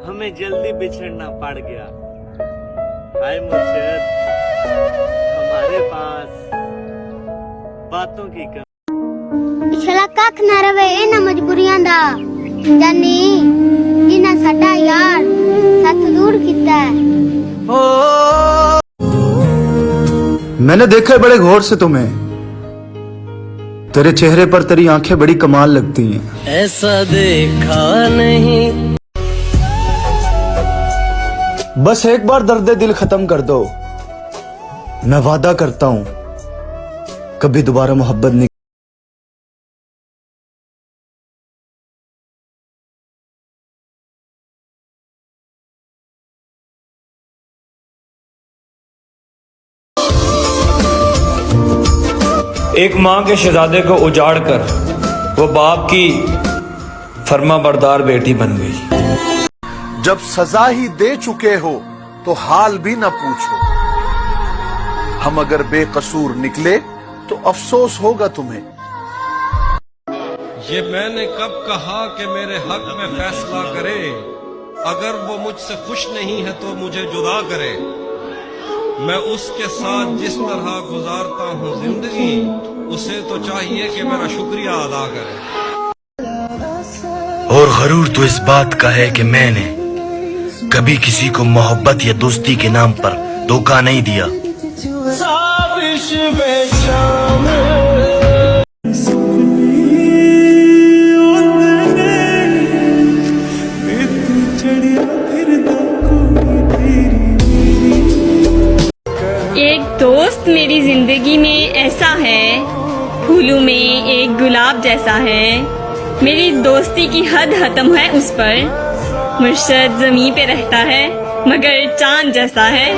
हमें जल्दी बिछड़ना पड़ गया। हाय मुर्शिद, हमारे पास बातों की कमी। पिछला कख न रवे इन्हां मजबूरियां दा जानी जिन्हां साडा यार साथ दूर कीता है। मैंने देखा है बड़े गौर से तुम्हें, तेरे चेहरे पर तेरी आंखें बड़ी कमाल लगती हैं। ऐसा देखा नहीं। बस एक बार दर्द दिल खत्म कर दो, मैं वादा करता हूं कभी दोबारा मोहब्बत नहीं। एक माँ के शहजादे को उजाड़ कर वो बाप की फर्माबरदार बेटी बन गई। जब सजा ही दे चुके हो तो हाल भी न पूछो, हम अगर बेकसूर निकले तो अफसोस होगा तुम्हें। ये मैंने कब कहा कि मेरे हक में फैसला करे, अगर वो मुझसे खुश नहीं है तो मुझे जुदा करे। मैं उसके साथ जिस तरह गुजारता हूँ जिंदगी, उसे तो चाहिए कि मेरा शुक्रिया अदा करे। और गरूर तो इस बात का है कि मैंने कभी किसी को मोहब्बत या दोस्ती के नाम पर धोखा नहीं दिया। एक दोस्त मेरी जिंदगी में ऐसा है, फूलों में एक गुलाब जैसा है। मेरी दोस्ती की हद खत्म है उस पर। मुर्शद ज़मीं पे रहता है मगर चांद जैसा है।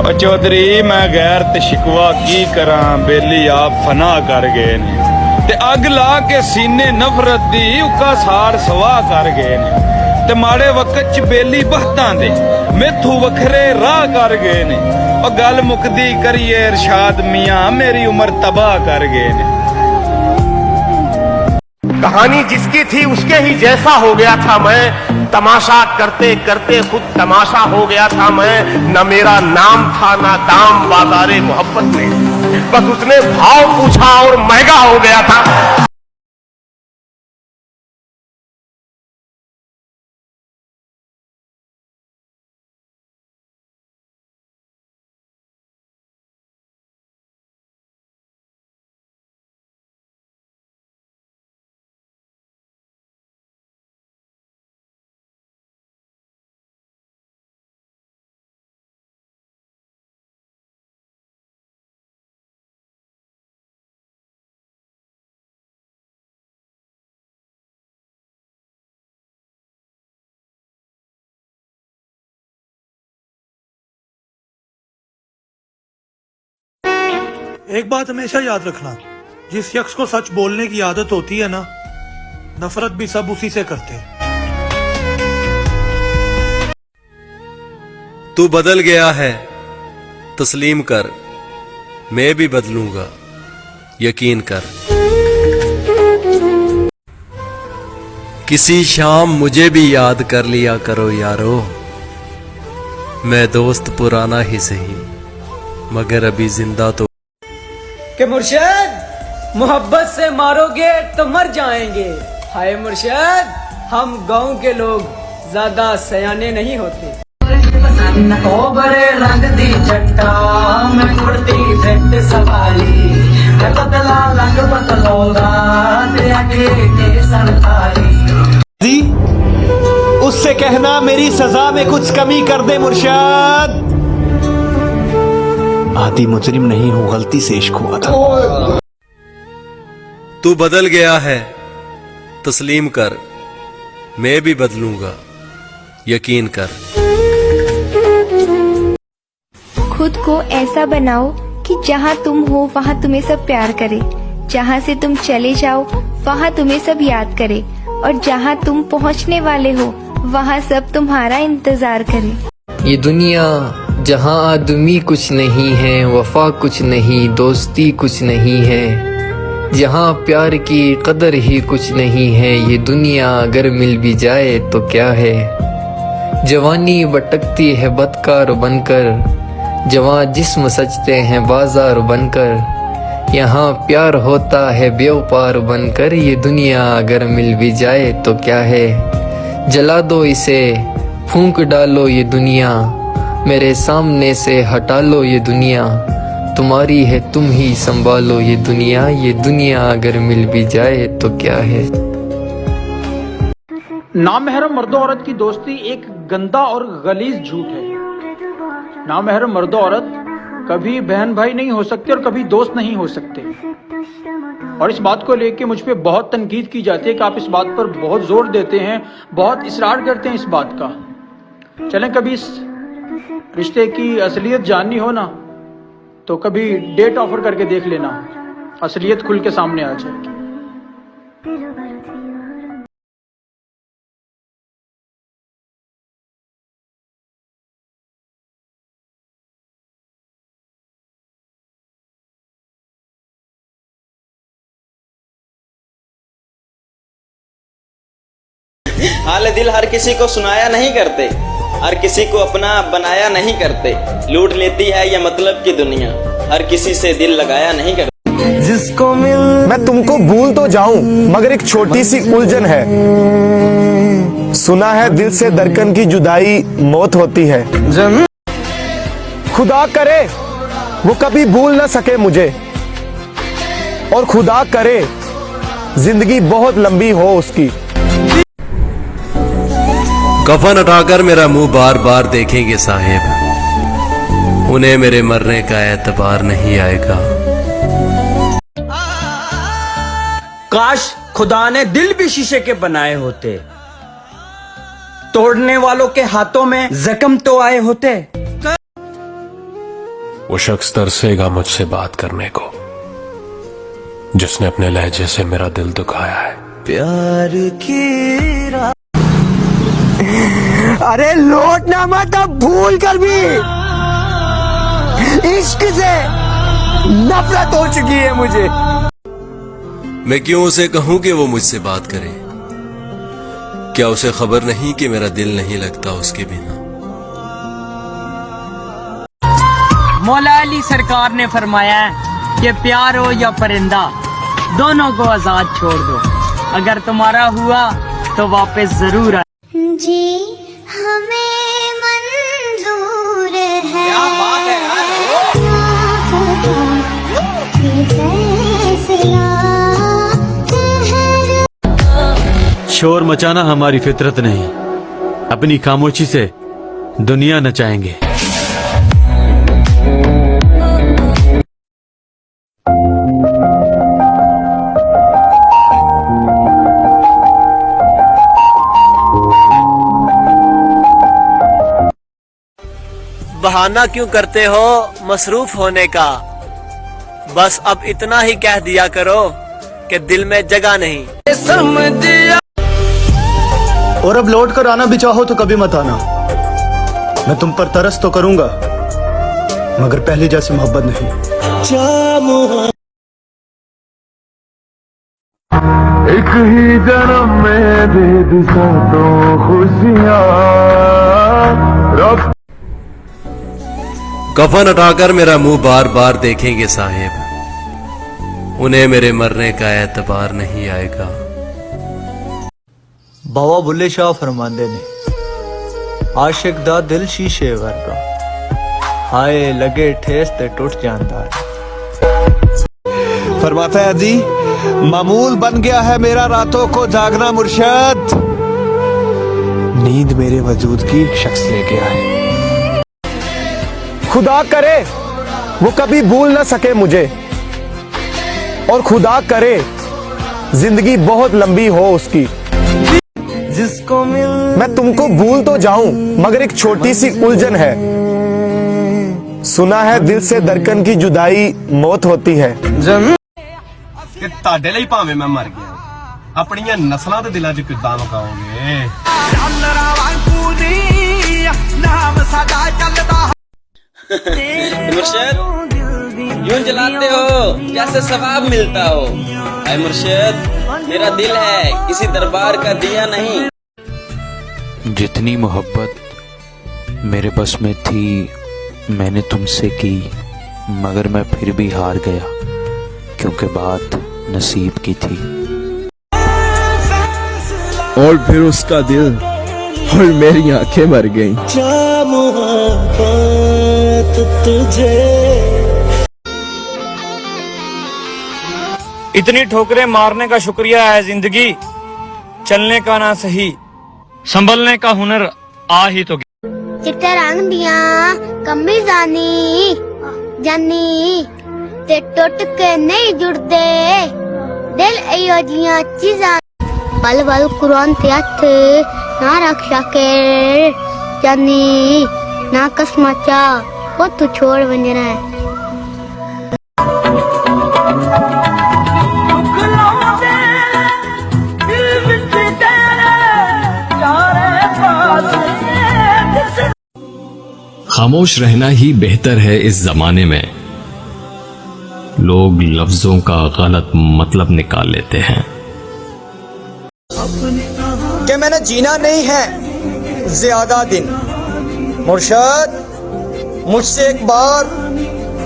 और चौधरी मैं गैर ते शिकवा की करा, बेली आप फना कर गए ने ते अग ला के सीने नफरत दी उका सार सवा कर गए ने ते माड़े वक्त च बेली बहतां दे मैथू वखरे राह कर गए ने। और गल मुकदी करिए इरशाद मियां मेरी उम्र तबाह कर गए ने। कहानी जिसकी थी उसके ही जैसा हो गया था मैं, तमाशा करते करते खुद तमाशा हो गया था मैं। न मेरा नाम था ना दाम बाजारे मोहब्बत में, बस उसने भाव पूछा और महंगा हो गया था। एक बात हमेशा याद रखना, जिस शख्स को सच बोलने की आदत होती है ना, नफरत भी सब उसी से करते हैं। तू बदल गया है तस्लीम कर, मैं भी बदलूंगा यकीन कर। किसी शाम मुझे भी याद कर लिया करो यारो, मैं दोस्त पुराना ही सही मगर अभी जिंदा तो। कि मुर्शद मोहब्बत से मारोगे तो मर जाएंगे। हाय मुर्शद, हम गांव के लोग ज्यादा सयाने नहीं होते। बड़े रंग दी जट्टा मैं कुर्ती फिट सवाली, मैं बदला रंग बदलौदा ते आगे के संताली। उससे कहना मेरी सजा में कुछ कमी कर दे मुर्शद। आदि मुजरिम नहीं हूँ, गलती से इश्क हुआ था। तू बदल गया है तस्लीम कर, मैं भी बदलूंगा यकीन कर। खुद को ऐसा बनाओ कि जहाँ तुम हो वहाँ तुम्हें सब प्यार करे, जहाँ से तुम चले जाओ वहाँ तुम्हें सब याद करे, और जहाँ तुम पहुँचने वाले हो वहाँ सब तुम्हारा इंतजार करे। ये दुनिया जहाँ आदमी कुछ नहीं है, वफा कुछ नहीं, दोस्ती कुछ नहीं है, जहाँ प्यार की कदर ही कुछ नहीं है, ये दुनिया अगर मिल भी जाए तो क्या है। जवानी भटकती है बदकार बनकर, जवां जिस्म सजते हैं बाजार बनकर। यहाँ प्यार होता है बेवपार बनकर, ये दुनिया अगर मिल भी जाए तो क्या है। जला दो इसे, फूंक डालो ये दुनिया, मेरे सामने से हटा लो ये दुनिया। तुम्हारी है तुम ही संभालो ये दुनिया अगर मिल भी जाए तो क्या है। नामहरम मर्दो औरत की दोस्ती एक गंदा और गलीज झूठ है। नामहरम मर्दो औरत कभी बहन भाई नहीं हो सकते और कभी दोस्त नहीं हो सकते। और इस बात को लेके मुझ पे बहुत तनकीद की जाती है कि आप इस बात पर बहुत जोर देते हैं, बहुत इसरार करते हैं इस बात का। चलें, कभी इस रिश्ते की असलियत जाननी हो ना तो कभी डेट ऑफर करके देख लेना, असलियत खुल के सामने आ जाएगी। हाल दिल हर किसी को सुनाया नहीं करते, हर किसी को अपना बनाया नहीं करते। लूट लेती है ये मतलब की दुनिया, हर किसी से दिल लगाया नहीं करते। जिसको मैं तुमको भूल तो जाऊं मगर एक छोटी सी उलझन है। सुना है दिल से धड़कन की जुदाई मौत होती है। खुदा करे वो कभी भूल ना सके मुझे, और खुदा करे जिंदगी बहुत लंबी हो उसकी। कफन उठाकर मेरा मुंह बार बार देखेंगे साहेब, उन्हें मेरे मरने का एतबार नहीं आएगा। काश खुदा ने दिल भी शीशे के बनाए होते, तोड़ने वालों के हाथों में जख्म तो आए होते। वो शख्स तरसेगा मुझसे बात करने को, जिसने अपने लहजे से मेरा दिल दुखाया है। प्यार की अरे लौटना मत, अब भूल कर भी इश्क से नफरत हो चुकी है मुझे। मैं क्यों उसे कहूं कि वो मुझसे बात करे? क्या उसे खबर नहीं कि मेरा दिल नहीं लगता उसके बिना? मौला अली सरकार ने फरमाया कि प्यार हो या परिंदा, दोनों को आजाद छोड़ दो। अगर तुम्हारा हुआ तो वापस जरूर आए। जी हमें मंजूर है। क्या बात है यार। शोर मचाना हमारी फितरत नहीं, अपनी खामोशी से दुनिया नचाएंगे। बहाना क्यों करते हो मसरूफ होने का? बस अब इतना ही कह दिया करो कि दिल में जगह नहीं। और अब लौट कर आना भी चाहो तो कभी मत आना। मैं तुम पर तरस तो करूंगा मगर पहले जैसी मोहब्बत नहीं। एक ही जन्म में दे दी तो खुशियां। कफन उठाकर मेरा मुंह बार बार देखेंगे साहेब, उन्हें मेरे मरने का एतबार नहीं आएगा। बाबा बुल्ले शाह फरमांदे ने, आशिक दा दिल शीशे वर्गा, हाय लगे ठेस ते टूट जाता है। फरमाता है जी, मामूल बन गया है मेरा रातों को जागना मुर्शद, नींद मेरे वजूद की शख्स लेके आए। खुदा करे वो कभी भूल ना सके मुझे, और खुदा करे जिंदगी बहुत लंबी हो उसकी। जिसको मैं तुमको भूल तो जाऊं मगर एक छोटी सी उलझन है। सुना है दिल से धड़कन की जुदाई मौत होती है। कि ਤੁਹਾਡੇ ਲਈ ਭਾਵੇਂ ਮੈਂ ਮਰ ਗਿਆ, ਆਪਣੀਆਂ ਨਸਲਾਂ ਦੇ ਦਿਲਾਂ 'ਚ ਕਿੱਦਾਂ ਮਕਾਓਗੇ? मुर्शद यूं जलाते हो जैसे सवाब मिलता हो। ऐ मुर्शिद, मेरा दिल है, किसी दरबार का दिया नहीं। जितनी मोहब्बत मेरे बस में थी मैंने तुमसे की, मगर मैं फिर भी हार गया क्योंकि बात नसीब की थी। और फिर उसका दिल और मेरी आंखें मर गईं। इतनी ठोकरें मारने का शुक्रिया है जिंदगी, चलने का ना सही, संभलने का हुनर आ ही तो। चिट्टे रंग दिया कमी जानी ते टुट के नहीं जुड़दे दिल इहो जियां चीज़ां। पल पल कुरान ते हथ ना रख सके जानी ना कसमा चा वो तू छोड़ वंजना है। खामोश रहना ही बेहतर है इस जमाने में। लोग लफ्जों का गलत मतलब निकाल लेते हैं। कि मैंने जीना नहीं है ज्यादा दिन, मुर्शद मुझसे एक बार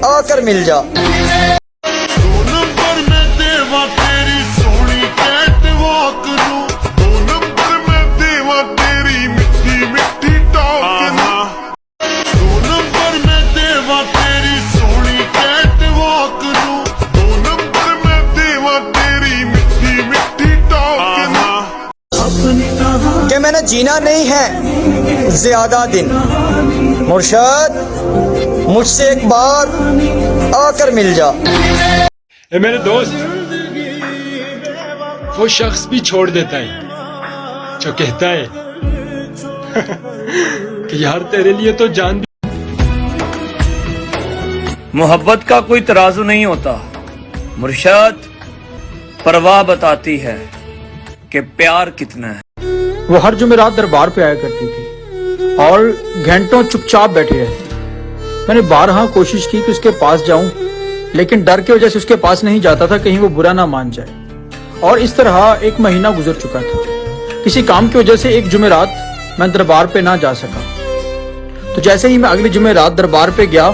आकर मिल जा। कि मैंने जीना नहीं है ज्यादा दिन, मुर्शद मुझसे एक बार आकर मिल जा। मेरे दोस्त, वो शख्स भी छोड़ देता है जो कहता है कि यार तेरे लिए तो जान भी। मोहब्बत का कोई तराजू नहीं होता मुर्शद, परवाह बताती है कि प्यार कितना है। वो हर जुमेरात दरबार पे आया करती थी और घंटों चुपचाप बैठी रहती। मैंने बारहा कोशिश की कि उसके पास जाऊं, लेकिन डर की वजह से उसके पास नहीं जाता था, कहीं वो बुरा ना मान जाए। और इस तरह एक महीना गुजर चुका था। किसी काम की वजह से एक जुमेरात मैं दरबार पे ना जा सका। तो जैसे ही मैं अगली जुमेरात दरबार पे गया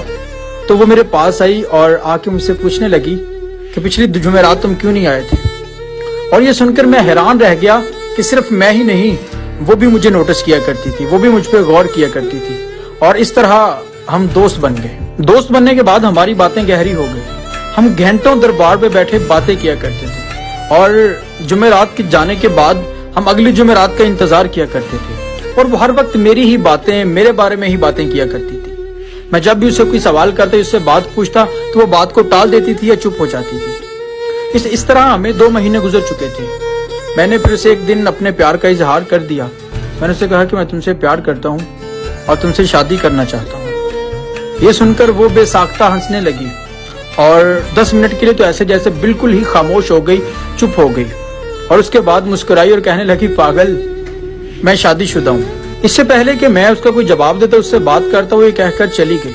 तो वो मेरे पास आई और आके मुझसे पूछने लगी कि पिछली जुमेरात तुम क्यों नहीं आए थे। और ये सुनकर मैं हैरान रह गया कि सिर्फ मैं ही नहीं, वो भी मुझे नोटिस किया करती थी, वो भी मुझ पर गौर किया करती थी। और इस तरह हम दोस्त बन गए। दोस्त बनने के बाद हमारी बातें गहरी हो गई। हम घंटों दरबार पे बैठे बातें किया करते थे और जुमेरात के जाने के बाद हम अगली जुमेरात का इंतजार किया करते थे। और वो हर वक्त मेरी ही बातें, मेरे बारे में ही बातें किया करती थी। मैं जब भी उससे कोई सवाल करता, उससे बात पूछता तो वो बात को टाल देती थी या चुप हो जाती थी। इस तरह हमें 2 महीने गुजर चुके थे। मैंने फिर से एक दिन अपने प्यार का इजहार कर दिया। मैंने उससे कहा कि मैं तुमसे प्यार करता हूँ और तुमसे शादी करना चाहता हूँ। ये सुनकर वो बेसाख्ता हंसने लगी और 10 मिनट के लिए तो ऐसे जैसे बिल्कुल ही खामोश हो गई, चुप हो गई। और उसके बाद मुस्कुराई और कहने लगी, पागल, मैं शादीशुदा हूँ। इससे पहले कि मैं उसका कोई जवाब देता, उससे बात करता, वो ये कहकर चली गई।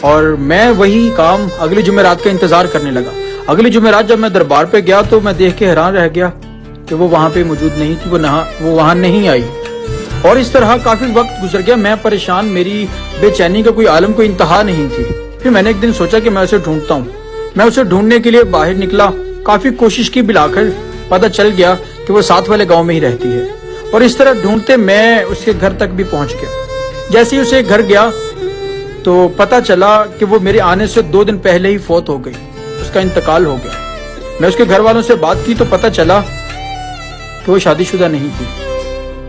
और मैं वही काम अगली जुमेरात का इंतजार करने लगा। अगली जुमेरात जब मैं दरबार पे गया तो मैं देख के हैरान रह गया कि वो वहां पे मौजूद नहीं थी, वो वहां नहीं आई। और इस तरह काफी वक्त गुजर गया। मैं परेशान, मेरी बेचैनी का कोई आलम, कोई इंतहा नहीं थी। फिर मैंने एक दिन सोचा कि मैं उसे ढूंढता हूँ। मैं उसे ढूंढने के लिए बाहर निकला। काफी कोशिश की, बिलाकर पता चल गया कि वो साथ वाले गाँव में ही रहती है। और इस तरह ढूंढते मैं उसके घर तक भी पहुंच गया। जैसे ही उसे घर गया तो पता चला कि वो मेरे आने से 2 दिन पहले ही फौत हो गई, उसका इंतकाल हो गया। मैं उसके घर वालों से बात की तो पता चला कि वो शादीशुदा नहीं थी,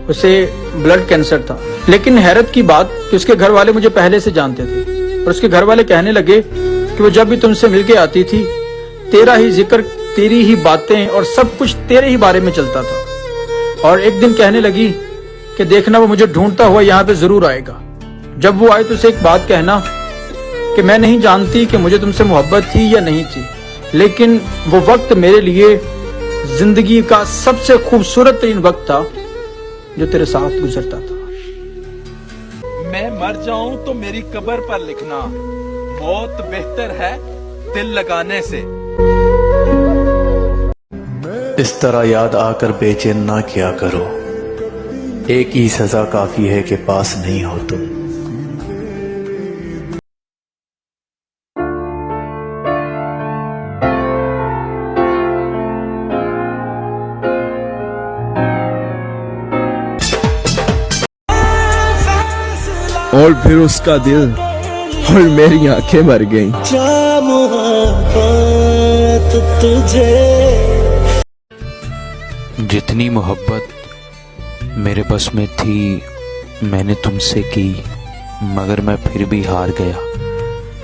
उसे ब्लड कैंसर था। लेकिन हैरत की बात कि उसके घर वाले मुझे पहले से जानते थे और उसके घर वाले कहने लगे कि वो जब भी तुमसे मिलके आती थी, तेरा ही जिक्र, तेरी ही बातें और सब कुछ तेरे ही बारे में चलता था। और एक दिन कहने लगी कि देखना, वो मुझे ढूंढता हुआ यहाँ पे जरूर आएगा। जब वो आए तो उसे एक बात कहना कि मैं नहीं जानती कि मुझे तुमसे मोहब्बत थी या नहीं थी, लेकिन वो वक्त मेरे लिए जिंदगी का सबसे खूबसूरत तरीन वक्त था जो तेरे साथ गुजरता था। मैं मर जाऊं तो मेरी कब्र पर लिखना, मौत बेहतर है दिल लगाने से। इस तरह याद आकर बेचैन ना किया करो, एक ही सजा काफी है कि पास नहीं हो तुम। और फिर उसका दिल और मेरी आंखें मर गईं। जितनी मोहब्बत मेरे बस में थी मैंने तुमसे की, मगर मैं फिर भी हार गया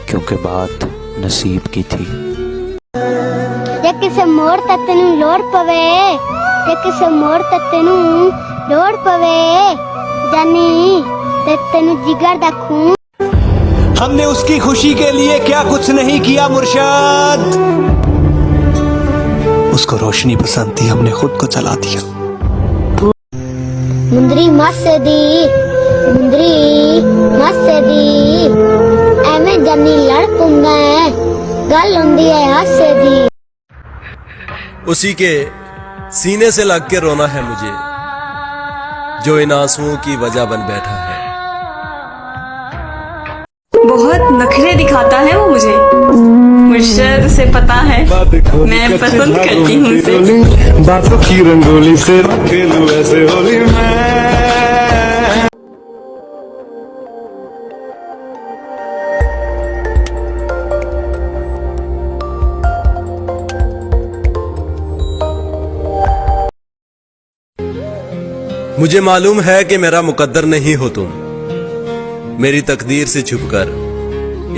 क्योंकि बात नसीब की थी। ਜੇ ਕਿਸੇ ਮੋੜ ਤੇ ਤੈਨੂੰ ਲੋੜ ਪਵੇ, ਜੇ ਕਿਸੇ ਮੋੜ ਤੇ ਤੈਨੂੰ ਲੋੜ ਪਵੇ, ਜਾਨੀ ਤੇ ਤੈਨੂੰ ਜਿਗਰ ਦਾ ਖੂਨ। हमने उसकी खुशी के लिए क्या कुछ नहीं किया मुर्शद। उसको रोशनी पसंद थी, हमने खुद को जला दिया। मुंदरी मस्दी, मुंदरी मस्दी, एवें जानी लड़ पुंगा गल हुंदी है हासे दी। उसी के सीने से लग के रोना है मुझे, जो इन आंसुओं की वजह बन बैठा है। बहुत नखरे दिखाता है वो मुझे, मुर्शद से पता है मैं पसंद करती हूँ उसे। बातों की रंगोली से खेलूं ऐसे होली में। मुझे मालूम है कि मेरा मुकद्दर नहीं हो तुम, मेरी तकदीर से छुपकर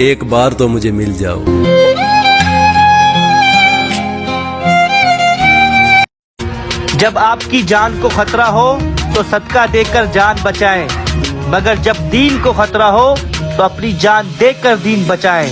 एक बार तो मुझे मिल जाओ। जब आपकी जान को खतरा हो तो सदका देकर जान बचाएं, मगर जब दीन को खतरा हो तो अपनी जान देकर दीन बचाएं।